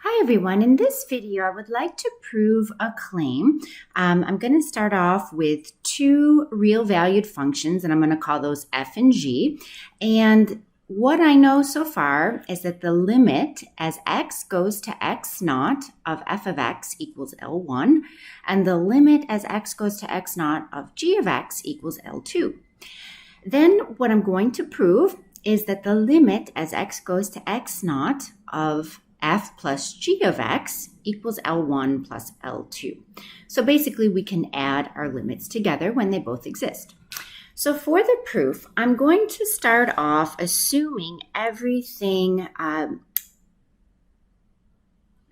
Hi everyone, in this video I would like to prove a claim. I'm going to start off with two real valued functions and I'm going to call those f and g. And what I know so far is that the limit as x goes to x naught of f of x equals L1 and the limit as x goes to x naught of g of x equals L2. Then what I'm going to prove is that the limit as x goes to x naught of f plus g of x equals L1 plus L2. So basically we can add our limits together when they both exist. So for the proof, I'm going to start off assuming everything that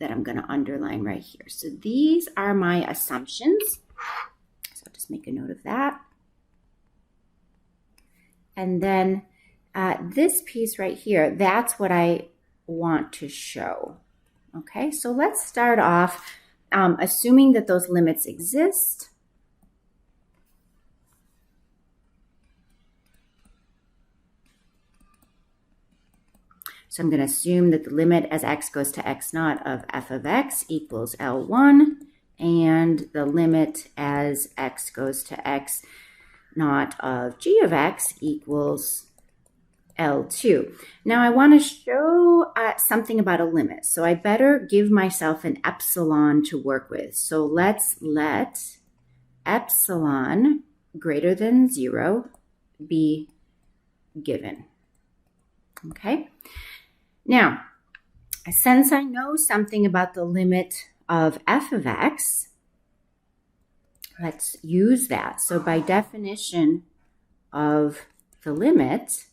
I'm going to underline right here. So these are my assumptions. So I'll just make a note of that. And then this piece right here, that's what I want to show. Okay, so let's start off assuming that those limits exist. So I'm going to assume that the limit as x goes to x naught of f of x equals L1, and the limit as x goes to x naught of g of x equals L2. Now I want to show something about a limit. So I better give myself an epsilon to work with. So let's let epsilon greater than 0 be given. Okay. Now, since I know something about the limit of f of x, let's use that. So by definition of the limit,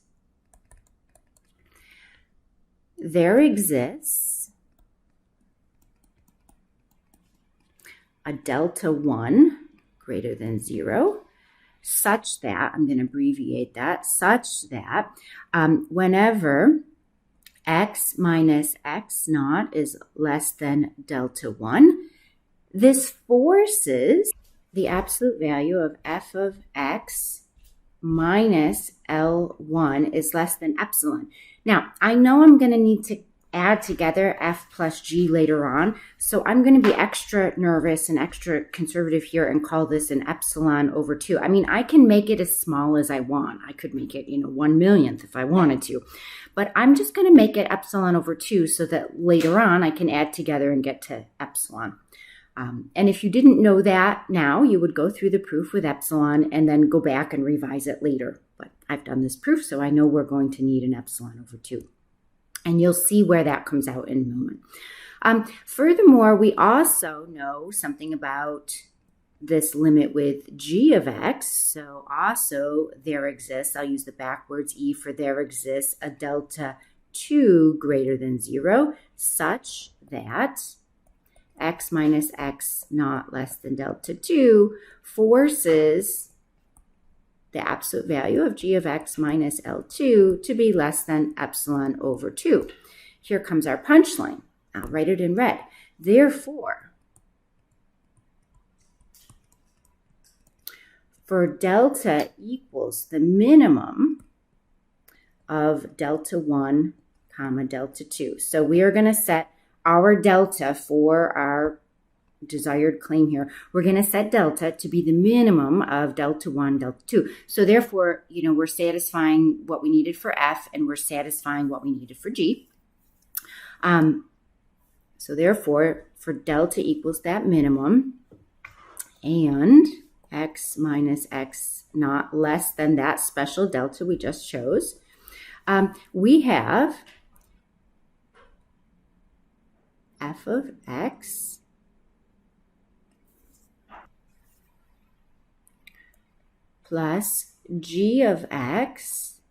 there exists a delta 1 greater than 0 such that, I'm going to abbreviate that, such that whenever x minus x naught is less than delta 1, this forces the absolute value of f of x minus L1 is less than epsilon. Now, I know I'm going to need to add together f plus g later on, so I'm going to be extra nervous and extra conservative here and call this an epsilon over 2. I mean, I can make it as small as I want. I could make it, 1 millionth if I wanted to, but I'm just going to make it epsilon over 2 so that later on I can add together and get to epsilon. And if you didn't know that now, you would go through the proof with epsilon and then go back and revise it later. But I've done this proof, so I know we're going to need an epsilon over 2. And you'll see where that comes out in a moment. Furthermore, we also know something about this limit with g of x. So also there exists, I'll use the backwards e for there exists a delta 2 greater than 0 such that x minus x naught less than delta 2 forces the absolute value of g of x minus L2 to be less than epsilon over 2. Here comes our punchline. I'll write it in red. Therefore, for delta equals the minimum of delta 1 comma delta 2. So we are going to set our delta for our desired claim here. We're going to set delta to be the minimum of delta 1, delta 2. So therefore, we're satisfying what we needed for f and we're satisfying what we needed for g. So therefore, for delta equals that minimum and x minus x naught less than that special delta we just chose, we have f of x plus g of x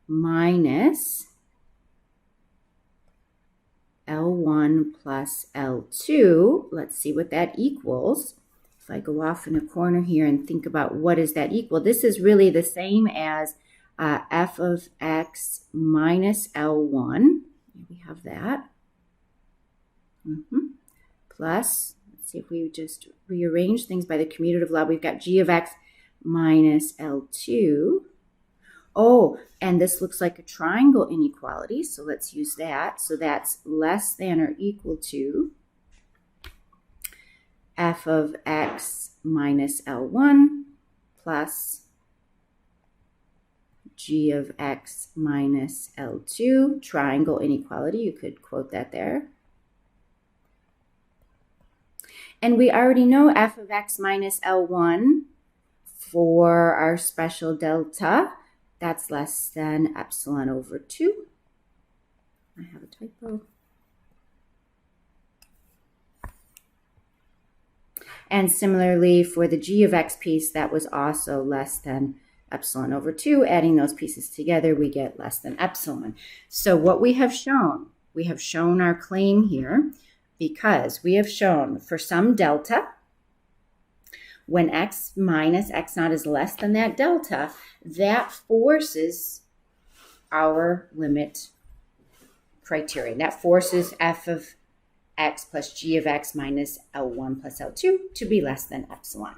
minus L1 plus L2. Let's see what that equals. If I go off in a corner here and think about what does that equal, this is really the same as f of x minus L1. We have that. Plus, let's see if we just rearrange things by the commutative law. We've got g of x minus L2 Oh, and this looks like a triangle inequality, so let's use that. So that's less than or equal to f of x minus L1 plus g of x minus L2, triangle inequality. You could quote that there. And we already know f of x minus L1 for our special delta. That's less than epsilon over 2. I have a typo. And similarly, for the g of x piece, that was also less than epsilon over 2. Adding those pieces together, we get less than epsilon. So what we have shown our claim here, because we have shown for some delta, when x minus x naught is less than that delta, that forces our limit criterion. That forces f of x plus g of x minus L1 plus L2 to be less than epsilon.